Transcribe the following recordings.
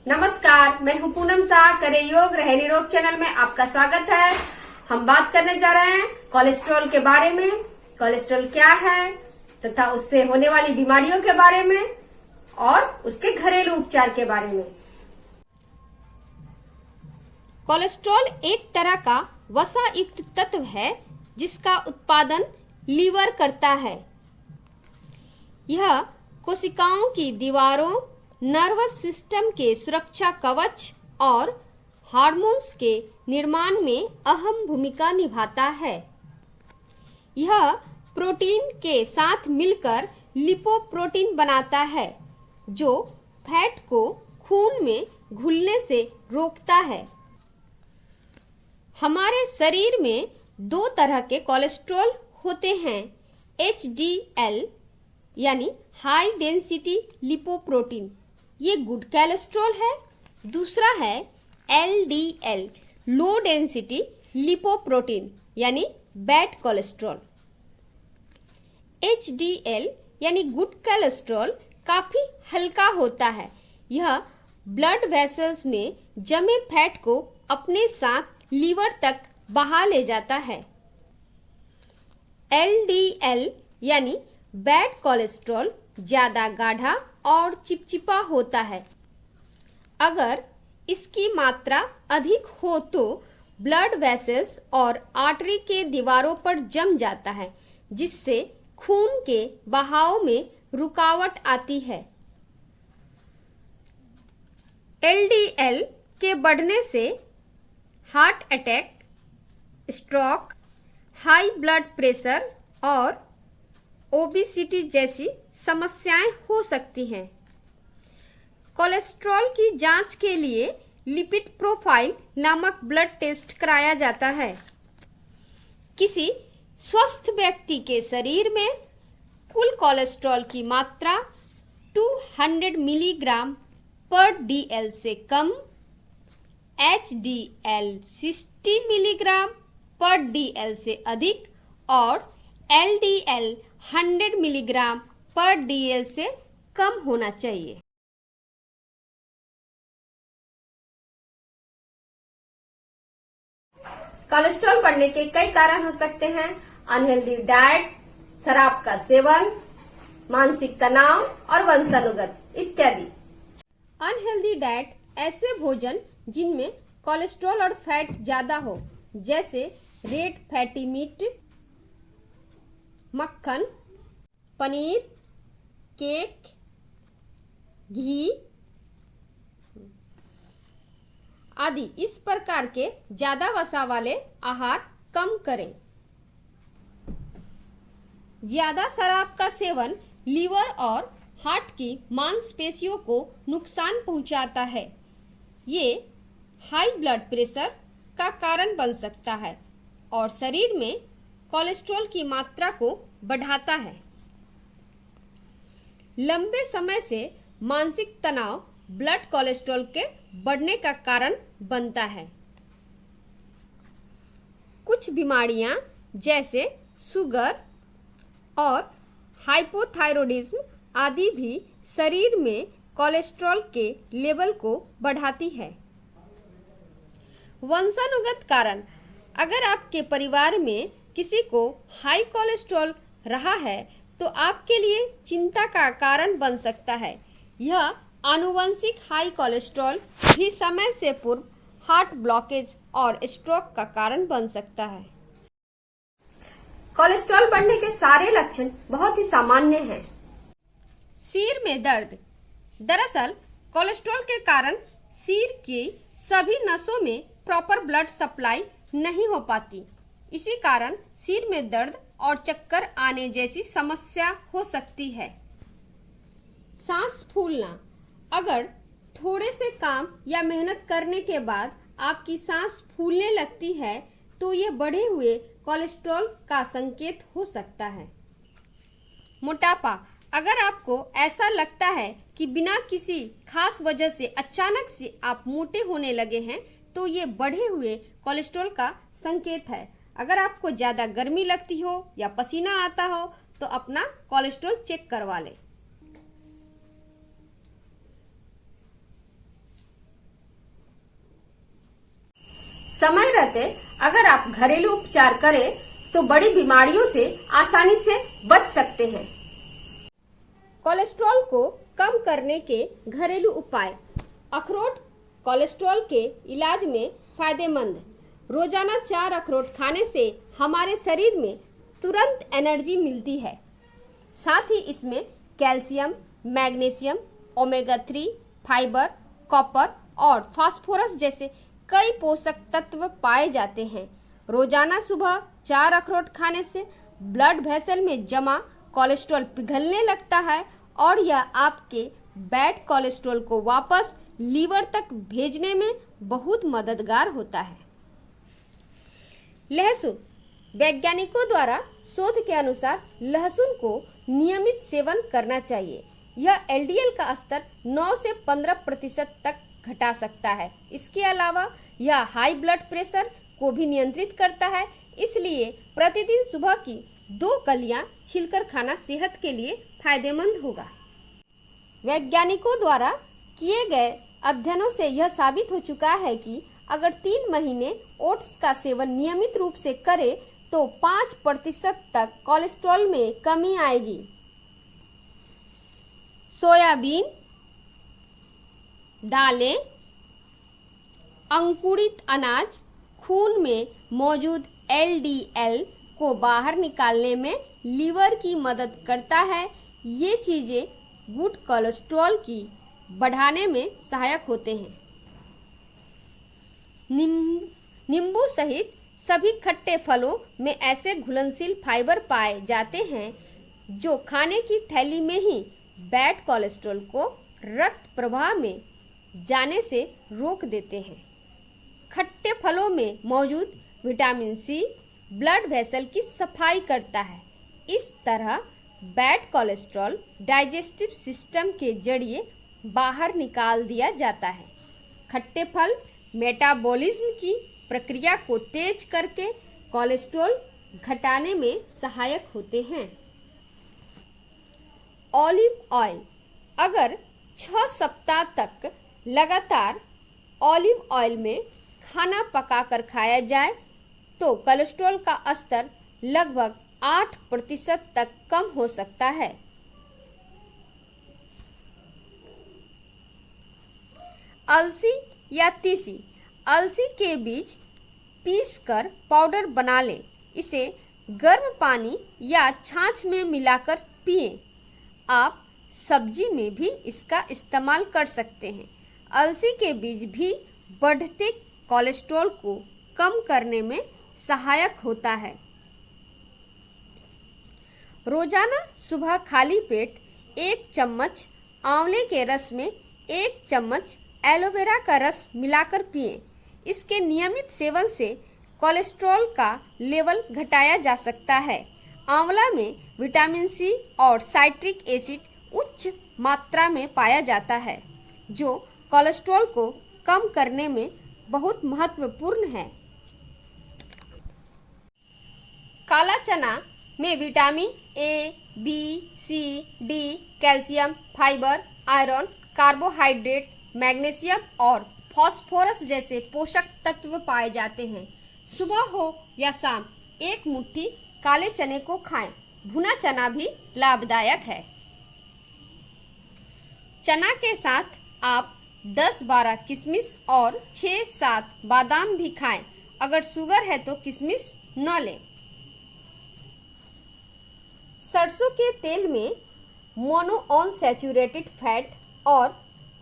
नमस्कार, मैं हूं पूनम शाह। करे योग रहे निरोग चैनल में आपका स्वागत है। हम बात करने जा रहे हैं कोलेस्ट्रॉल के बारे में। कोलेस्ट्रॉल क्या है तथा उससे होने वाली बीमारियों के बारे में और उसके घरेलू उपचार के बारे में। कोलेस्ट्रॉल एक तरह का वसायुक्त तत्व है जिसका उत्पादन लीवर करता है। यह कोशिकाओं की दीवारों, नर्वस सिस्टम के सुरक्षा कवच और हार्मोन्स के निर्माण में अहम भूमिका निभाता है। यह प्रोटीन के साथ मिलकर लिपोप्रोटीन बनाता है जो फैट को खून में घुलने से रोकता है। हमारे शरीर में दो तरह के कोलेस्ट्रॉल होते हैं, HDL यानी हाई डेंसिटी लिपोप्रोटीन, ये गुड कोलेस्ट्रॉल है। दूसरा है LDL लो डेंसिटी लिपोप्रोटीन यानी बैड कोलेस्ट्रॉल। HDL यानी गुड कोलेस्ट्रॉल काफी हल्का होता है। यह ब्लड वेसल्स में जमे फैट को अपने साथ लीवर तक बहा ले जाता है। LDL यानी बैड कोलेस्ट्रॉल ज्यादा गाढ़ा और चिपचिपा होता है। अगर इसकी मात्रा अधिक हो तो ब्लड वेसल्स और आर्टरी के दीवारों पर जम जाता है जिससे खून के बहाव में रुकावट आती है। LDL के बढ़ने से heart attack, stroke, high blood pressure और ओबेसिटी जैसी समस्याएं हो सकती हैं। कोलेस्ट्रॉल की जांच के लिए लिपिड प्रोफाइल नामक ब्लड टेस्ट कराया जाता है। किसी स्वस्थ व्यक्ति के शरीर में कुल कोलेस्ट्रॉल की मात्रा 200 मिलीग्राम पर DL से कम, HDL 60 मिलीग्राम पर DL से अधिक और LDL 100 मिलीग्राम पर DL से कम होना चाहिए। कोलेस्ट्रॉल बढ़ने के कई कारण हो सकते हैं। अनहेल्दी डाइट, शराब का सेवन, मानसिक तनाव और वंशानुगत इत्यादि। अनहेल्दी डाइट ऐसे भोजन जिनमें कोलेस्ट्रॉल और फैट ज्यादा हो, जैसे रेड फैटी मीट, मक्खन, पनीर, केक, घी आदि इस प्रकार के ज्यादा वसा वाले आहार कम करें। ज्यादा शराब का सेवन लीवर और हार्ट की मांसपेशियों को नुकसान पहुंचाता है। ये हाई ब्लड प्रेशर का कारण बन सकता है और शरीर में कोलेस्ट्रॉल की मात्रा को बढ़ाता है। लंबे समय से मानसिक तनाव ब्लड कोलेस्ट्रॉल के बढ़ने का कारण बनता है। कुछ बीमारियां जैसे शुगर और हाइपोथायरॉयडिज्म आदि भी शरीर में कोलेस्ट्रॉल के लेवल को बढ़ाती है। वंशानुगत कारण, अगर आपके परिवार में किसी को हाई कोलेस्ट्रॉल रहा है तो आपके लिए चिंता का कारण बन सकता है। यह आनुवंशिक हाई कोलेस्ट्रॉल भी समय से पूर्व हार्ट ब्लॉकेज और स्ट्रोक का कारण बन सकता है। कोलेस्ट्रॉल बढ़ने के सारे लक्षण बहुत ही सामान्य हैं। सिर में दर्द, दरअसल कोलेस्ट्रॉल के कारण सिर की सभी नसों में प्रॉपर ब्लड सप्लाई नहीं हो पाती। इसी कारण सिर में दर्द और चक्कर आने जैसी समस्या हो सकती है। सांस फूलना, अगर थोड़े से काम या मेहनत करने के बाद आपकी सांस फूलने लगती है तो ये बढ़े हुए कोलेस्ट्रॉल का संकेत हो सकता है। मोटापा, अगर आपको ऐसा लगता है कि बिना किसी खास वजह से अचानक से आप मोटे होने लगे हैं तो ये बढ़े हुए कोलेस्ट्रॉल का संकेत है। अगर आपको ज़्यादा गर्मी लगती हो या पसीना आता हो तो अपना कोलेस्ट्रॉल चेक करवा लें। समय रहते अगर आप घरेलू उपचार करें तो बड़ी बीमारियों से आसानी से बच सकते हैं। कोलेस्ट्रॉल को कम करने के घरेलू उपाय। अखरोट कोलेस्ट्रॉल के इलाज में फायदेमंद। रोजाना 4 अखरोट खाने से हमारे शरीर में तुरंत एनर्जी मिलती है। साथ ही इसमें calcium, magnesium, omega 3, fibre, copper और फास्फोरस जैसे कई पोषक तत्व पाए जाते हैं। रोजाना सुबह 4 अखरोट खाने से ब्लड वेसल में जमा कोलेस्ट्रॉल पिघलने लगता है और यह आपके बैड कोलेस्ट्रॉल को वापस लीवर तक भेजने में बहुत मददगार होता है। लहसुन। वैज्ञानिकों द्वारा शोध के अनुसार लहसुन को नियमित सेवन करना चाहिए। यह एलडीएल का स्तर 9 से 15% तक घटा सकता है। इसके अलावा यह हाई ब्लड प्रेशर को भी नियंत्रित करता है, इसलिए प्रतिदिन सुबह की 2 कलियां छिलकर खाना सेहत के लिए फायदेमंद होगा। वैज्ञानिकों द्वारा किए गए अध्ययनों से यह साबित हो चुका है कि अगर 3 महीने ओट्स का सेवन नियमित रूप से करें तो 5% तक कोलेस्ट्रॉल में कमी आएगी। सोयाबीन, दालें, अंकुरित अनाज खून में मौजूद एलडीएल को बाहर निकालने में लीवर की मदद करता है। ये चीज़ें गुड कोलेस्ट्रॉल की बढ़ाने में सहायक होते हैं। नींबू सहित सभी खट्टे फलों में ऐसे घुलनशील फाइबर पाए जाते हैं जो खाने की थैली में ही बैड कोलेस्ट्रॉल को रक्त प्रवाह में जाने से रोक देते हैं। खट्टे फलों में मौजूद विटामिन सी ब्लड वेसल की सफाई करता है। इस तरह बैड कोलेस्ट्रॉल डाइजेस्टिव सिस्टम के जरिए बाहर निकाल दिया जाता है। खट्टे फल मेटाबॉलिज्म की प्रक्रिया को तेज करके कोलेस्ट्रॉल घटाने में सहायक होते हैं। Olive oil. अगर 6 सप्ताह तक लगातार ऑलिव ऑयल में खाना पकाकर खाया जाए तो कोलेस्ट्रॉल का स्तर लगभग 8% तक कम हो सकता है। अलसी या तीसी। अलसी के बीज पीसकर पाउडर बना लें। इसे गर्म पानी या छाछ में मिलाकर पिएं। आप सब्जी में भी इसका इस्तेमाल कर सकते हैं। अलसी के बीज भी बढ़ते कोलेस्ट्रॉल को कम करने में सहायक होता है। रोजाना सुबह खाली पेट 1 चम्मच आंवले के रस में 1 चम्मच एलोवेरा का रस मिलाकर पिएं। इसके नियमित सेवन से कोलेस्ट्रॉल का लेवल घटाया जा सकता है। आंवला में विटामिन सी और साइट्रिक एसिड उच्च मात्रा में पाया जाता है, जो कोलेस्ट्रॉल को कम करने में बहुत महत्वपूर्ण है। काला चना में vitamin A, B, C, D, calcium, fibre, iron, carbohydrate, magnesium और फास्फोरस जैसे पोषक तत्व पाए जाते हैं। सुबह हो या शाम 1 मुट्ठी काले चने को खाएं। भुना चना भी लाभदायक है। चना के साथ आप 10-12 किशमिश और 6-7 बादाम भी खाएं। अगर शुगर है तो किशमिश न लें। सरसों के तेल में मोनोअनसैचुरेटेड फैट और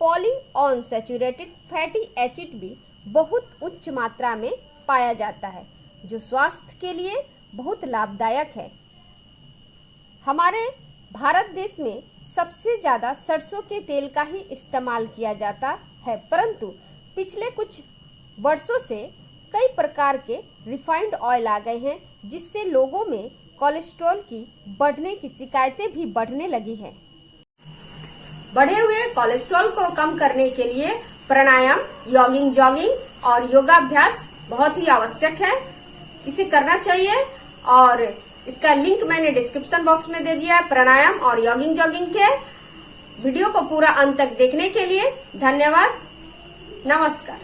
पॉलीअनसैचुरेटेड फैटी एसिड भी बहुत उच्च मात्रा में पाया जाता है, जो स्वास्थ्य के लिए बहुत लाभदायक है। हमारे भारत देश में सबसे ज़्यादा सरसों के तेल का ही इस्तेमाल किया जाता है, परंतु पिछले कुछ वर्षों से कई प्रकार के रिफाइंड ऑयल आ गए हैं, जिससे लोगों में कोलेस्ट्रॉल की बढ़ने की शिकायतें भी बढ़ने लगी हैं। बढ़े हुए कोलेस्ट्रॉल को कम करने के लिए प्राणायाम, जॉगिंग और योगाभ्यास बहुत ही आवश्यक है। इसे करना चाहिए और इसका लिंक मैंने डिस्क्रिप्शन बॉक्स में दे दिया है। प्राणायाम और जॉगिंग के वीडियो को पूरा अंत तक देखने के लिए धन्यवाद। नमस्कार।